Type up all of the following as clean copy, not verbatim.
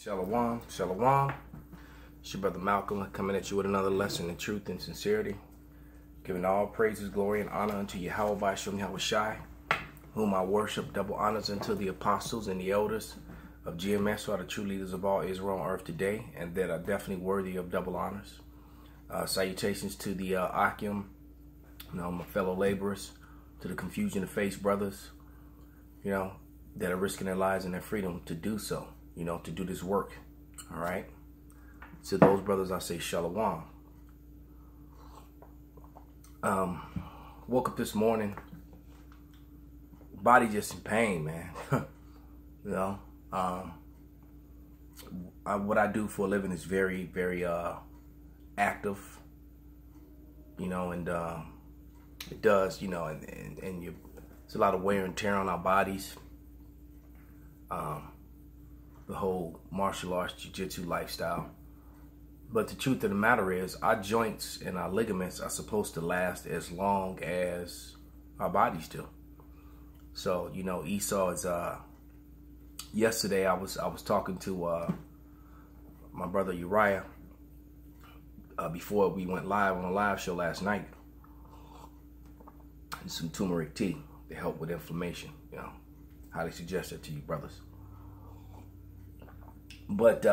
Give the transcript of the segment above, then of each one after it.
Shalom, shalom. It's your brother Malcolm coming at you with another lesson in truth and sincerity. Giving all praises, glory, and honor unto Yahweh Ba'ashem Yahushai, whom I worship. Double honors unto the apostles and the elders of GMS, who are the true leaders of all Israel on earth today, and that are definitely worthy of double honors. Salutations to the Akim, my fellow laborers, to the Confusion of Faith brothers, that are risking their lives and their freedom to do so, to do this work. All right. To those brothers, I say shalom. Woke up this morning, body just in pain, man. What I do for a living is very, very active, and it does, and it's a lot of wear and tear on our bodies. The whole martial arts, jiu-jitsu lifestyle. But the truth of the matter is, our joints and our ligaments are supposed to last as long as our bodies do. So, Esau is, yesterday I was talking to my brother Uriah before we went live on a live show last night. And some turmeric tea to help with inflammation, highly suggested to you brothers. But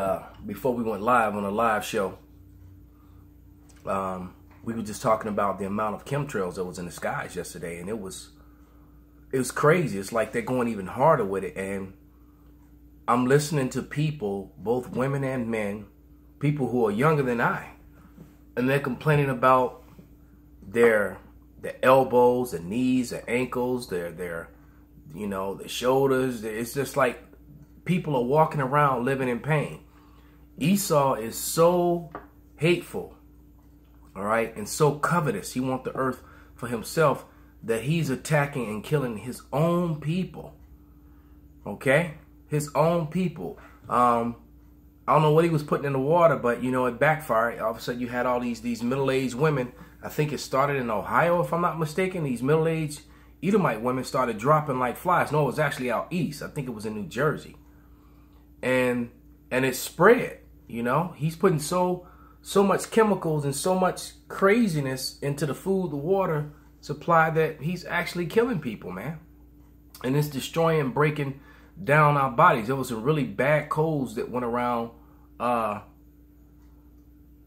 before we went live on a live show, we were just talking about the amount of chemtrails that was in the skies yesterday, and it was crazy. It's like they're going even harder with it. And I'm listening to people, both women and men, people who are younger than I, and they're complaining about their elbows, their knees, their ankles, their shoulders. It's just like people are walking around living in pain. Esau is so hateful, all right, and so covetous. He wants the earth for himself that he's attacking and killing his own people, okay? His own people. I don't know what he was putting in the water, but, it backfired. All of a sudden, you had all these middle-aged women. I think it started in Ohio, if I'm not mistaken. These middle-aged Edomite women started dropping like flies. No, it was actually out east. I think it was in New Jersey. And it spread, He's putting so much chemicals and so much craziness into the food, the water supply, that he's actually killing people, man. And it's destroying, breaking down our bodies. There was some really bad colds that went around about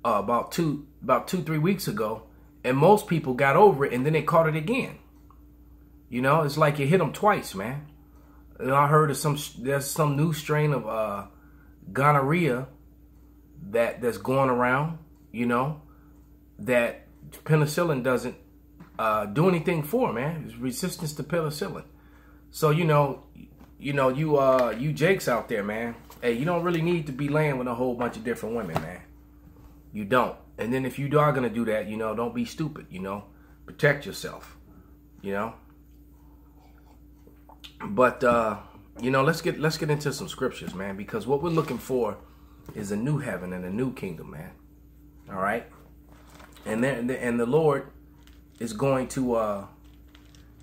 2-3 weeks ago, and most people got over it, and then they caught it again. It's like you hit them twice, man. I heard of there's some new strain of gonorrhea that's going around, that penicillin doesn't do anything for, man. It's resistance to penicillin. So, you jakes out there, man. Hey, you don't really need to be laying with a whole bunch of different women, man. You don't. And then if you are going to do that, don't be stupid, Protect yourself, But, let's get into some scriptures, man, because what we're looking for is a new heaven and a new kingdom, man. All right. And the Lord is going to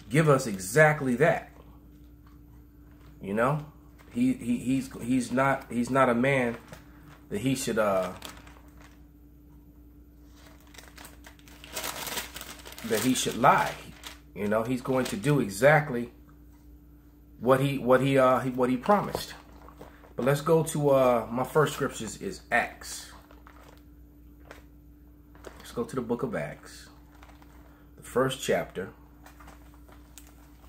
give us exactly that. He's not a man that he should lie. He's going to do exactly what he promised. But let's go to my first scriptures is Acts. Let's go to the book of Acts, the first chapter,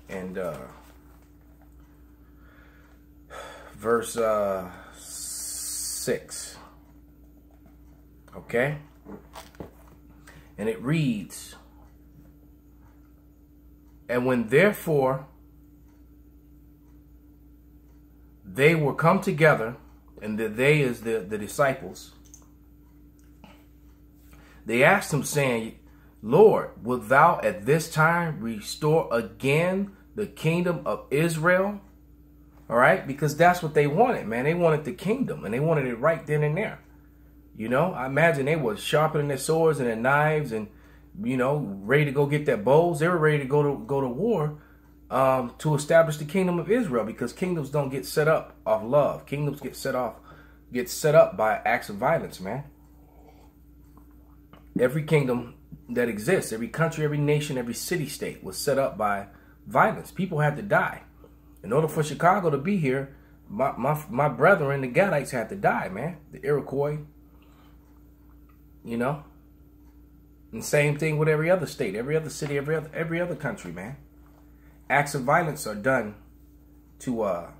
and verse 6. Okay? And it reads, "And when therefore they were come together," and they is the disciples, "they asked him, saying, Lord, wilt thou at this time restore again the kingdom of Israel?" All right, because that's what they wanted, man. They wanted the kingdom, and they wanted it right then and there. I imagine they were sharpening their swords and their knives, and ready to go get their bows. They were ready to go to war to establish the kingdom of Israel, because kingdoms don't get set up off love. Kingdoms get set off gets set up by acts of violence, man. Every kingdom that exists, every country, every nation, every city-state was set up by violence. People had to die. In order for Chicago to be here, my brethren, the Gadites, had to die, man. The Iroquois, you know. And same thing with every other state, every other city, every other country, man. Acts of violence are done to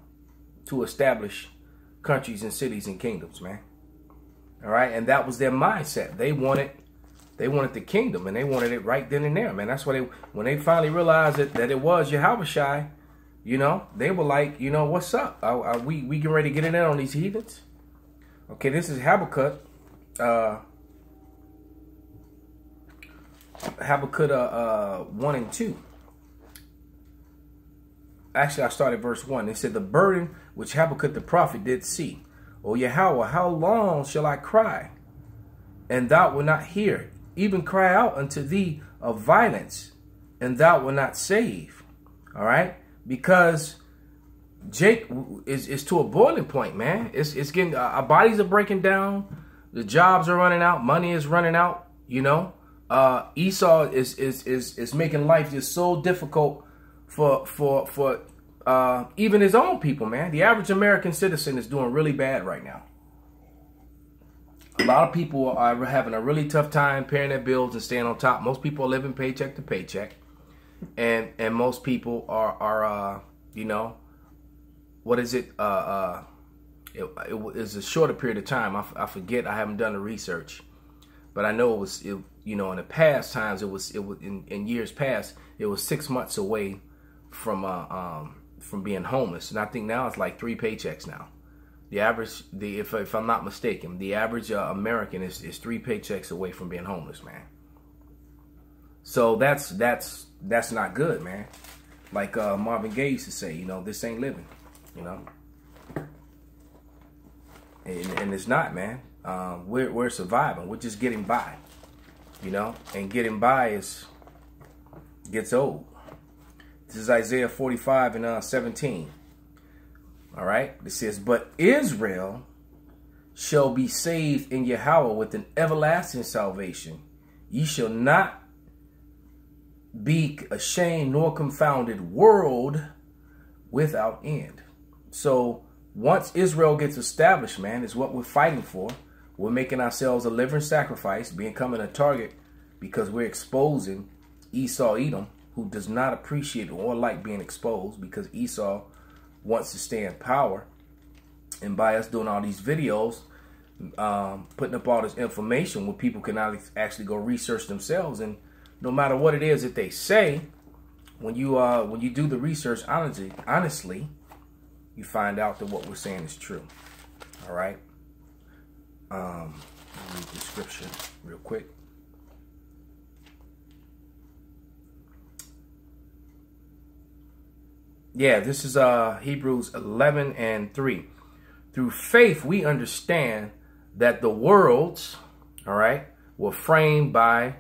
establish countries and cities and kingdoms, man. All right, and that was their mindset. They wanted the kingdom, and they wanted it right then and there, man. That's why when they finally realized that it was Yahushua, you know, they were like, you know, what's up? We getting ready to get in there on these heathens? Okay, this is Habakkuk. Habakkuk 1 and 2. Actually, I started verse 1. It said, the burden which Habakkuk the prophet did see. O Yahweh, how long shall I cry, and thou wilt not hear? Even cry out unto thee of violence, and thou wilt not save. All right? Because Jake is to a boiling point, man. It's getting, our bodies are breaking down. The jobs are running out. Money is running out, you know. Esau is making life just so difficult for even his own people, man. The average American citizen is doing really bad right now. A lot of people are having a really tough time paying their bills and staying on top. Most people are living paycheck to paycheck, and most people are you know, what is it? It is a shorter period of time. I forget. I haven't done the research, but I know it was. You know, in the past times, it was in years past, it was 6 months away from being homeless, and I think now it's like 3 paychecks now. The average, if I'm not mistaken, the average American is 3 paychecks away from being homeless, man. So that's not good, man. Like Marvin Gaye used to say, you know, this ain't living, you know. And it's not, man. We're surviving. We're just getting by, you know. And getting by gets old. This is Isaiah 45 and 17. All right. It says, but Israel shall be saved in Yahweh with an everlasting salvation. Ye shall not be ashamed nor confounded, world without end. So once Israel gets established, man, is what we're fighting for. We're making ourselves a living sacrifice, becoming a target because we're exposing Esau Edom, who does not appreciate or like being exposed, because Esau wants to stay in power. And by us doing all these videos, putting up all this information where people can actually go research themselves, and no matter what it is that they say, when you do the research honestly, you find out that what we're saying is true. All right. Let me read the scripture real quick. Yeah, this is Hebrews 11 and 3. Through faith, we understand that the worlds, all right, were framed by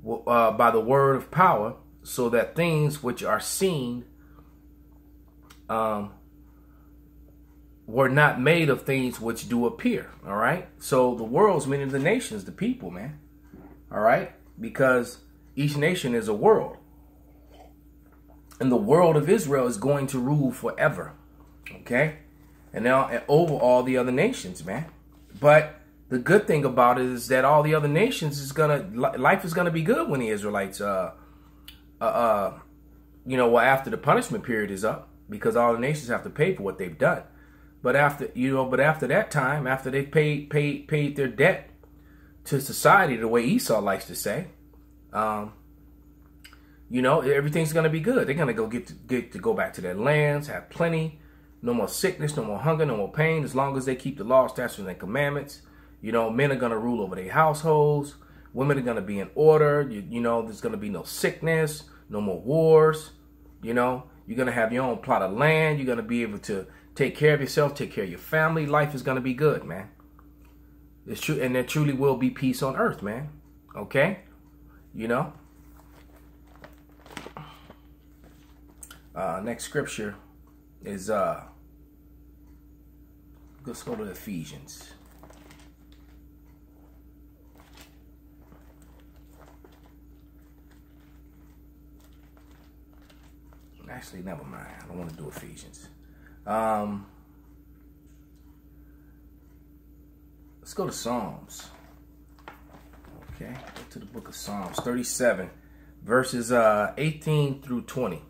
the word of power, so that things which are seen were not made of things which do appear. All right. So the worlds, meaning the nations, the people, man. All right. Because each nation is a world. And the world of Israel is going to rule forever. Okay. And now over all the other nations, man. But the good thing about it is that all the other nations life is gonna be good when the Israelites you know, well, after the punishment period is up, because all the nations have to pay for what they've done. But after that time, after they paid their debt to society, the way Esau likes to say, you know, everything's gonna be good. They're gonna get to go back to their lands, have plenty, no more sickness, no more hunger, no more pain, as long as they keep the law, statutes, and commandments. You know, men are gonna rule over their households. Women are gonna be in order. You know, there's gonna be no sickness, no more wars. You know, you're gonna have your own plot of land. You're gonna be able to take care of yourself, take care of your family. Life is gonna be good, man. It's true, and there truly will be peace on earth, man. Okay, you know. Next scripture is good Let's go to Ephesians. Actually, never mind. I don't want to do Ephesians. Let's go to Psalms. Okay, go to the book of Psalms, 37, verses 18 through 20.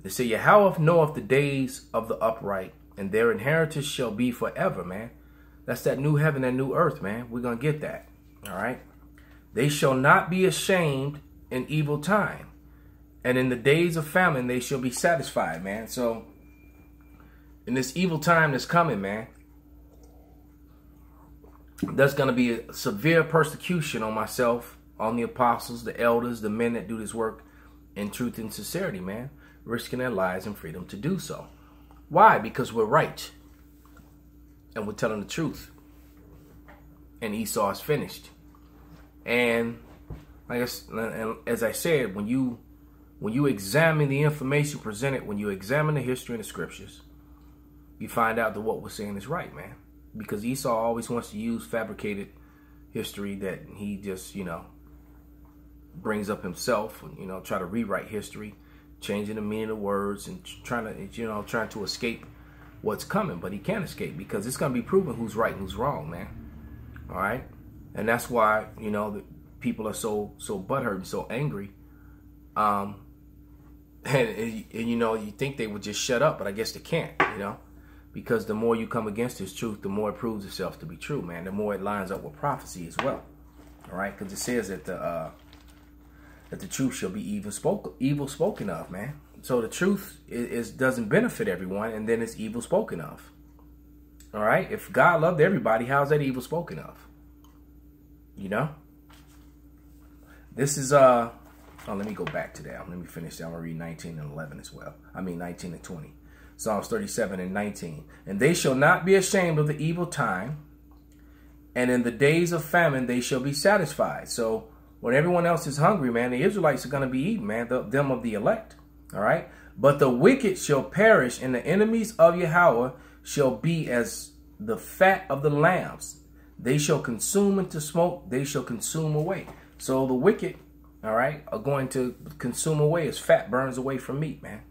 They say, Yahweh knoweth the days of the upright, and their inheritance shall be forever, man. That's that new heaven and new earth, man. We're going to get that. All right. They shall not be ashamed in evil time, and in the days of famine they shall be satisfied, man. So in this evil time that's coming, man, there's going to be a severe persecution on myself, on the apostles, the elders, the men that do this work in truth and sincerity, man, risking their lives and freedom to do so. Why? Because we're right. And we're telling the truth. And Esau is finished. And as I said, when you examine the information presented, when you examine the history and the scriptures, you find out that what we're saying is right, man. Because Esau always wants to use fabricated history that he just, brings up himself, and, try to rewrite history, changing the meaning of words and trying to escape what's coming. But he can't escape because it's going to be proven who's right and who's wrong, man. All right. And that's why, the people are so butthurt and so angry. And you think they would just shut up, but I guess they can't, because the more you come against his truth, the more it proves itself to be true, man. The more it lines up with prophecy as well. All right. Because it says that the truth shall be evil spoken of, man. So the truth doesn't benefit everyone, and then it's evil spoken of. All right. If God loved everybody, how's that evil spoken of? This is let me go back to that. Let me finish that. I'm gonna read 19 and 11 as well. 19 and 20. Psalms 37 and 19. And they shall not be ashamed of the evil time, and in the days of famine they shall be satisfied. So when everyone else is hungry, man, the Israelites are going to be eaten, man, them of the elect. All right. But the wicked shall perish, and the enemies of Yahweh shall be as the fat of the lambs. They shall consume into smoke. They shall consume away. So the wicked, all right, are going to consume away as fat burns away from meat, man.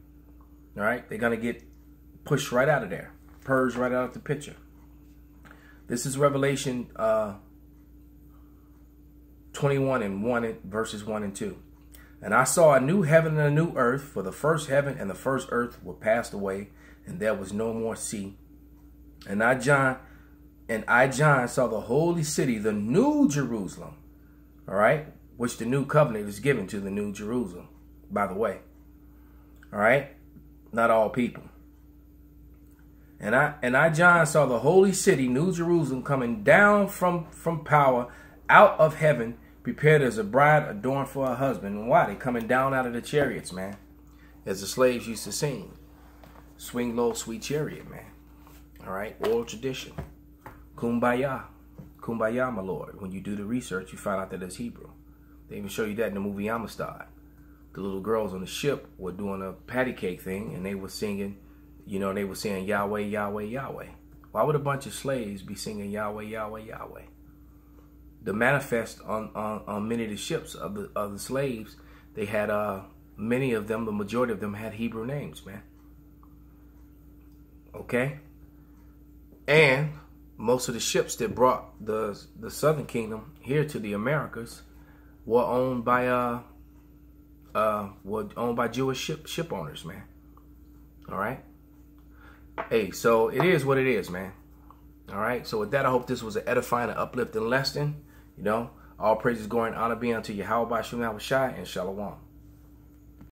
All right. They're going to get pushed right out of there, purged right out of the picture. This is Revelation 21 and 1, verses 1 and 2. And I saw a new heaven and a new earth, for the first heaven and the first earth were passed away, and there was no more sea. And I, John, saw the holy city, the new Jerusalem, all right, which the new covenant is given to the new Jerusalem, by the way. All right, not all people. And I, John, saw the holy city, New Jerusalem, coming down from power out of heaven, prepared as a bride adorned for her husband. And why? They coming down out of the chariots, man. As the slaves used to sing. Swing low, sweet chariot, man. All right, oral tradition. Kumbaya. Kumbaya, my lord. When you do the research, you find out that it's Hebrew. They even show you that in the movie Amistad. The little girls on the ship were doing a patty cake thing, and they were singing, they were saying Yahweh, Yahweh, Yahweh. Why would a bunch of slaves be singing Yahweh, Yahweh, Yahweh? The manifest on many of the ships of the slaves, they had many of them, the majority of them had Hebrew names, man. Okay? And most of the ships that brought the Southern Kingdom here to the Americas were owned by Jewish ship owners, man. All right? Hey, so it is what it is, man. All right? So with that, I hope this was an edifying and uplifting lesson. All praises, glory, and honor be unto Yahweh Bashim Yahushai and Shalom.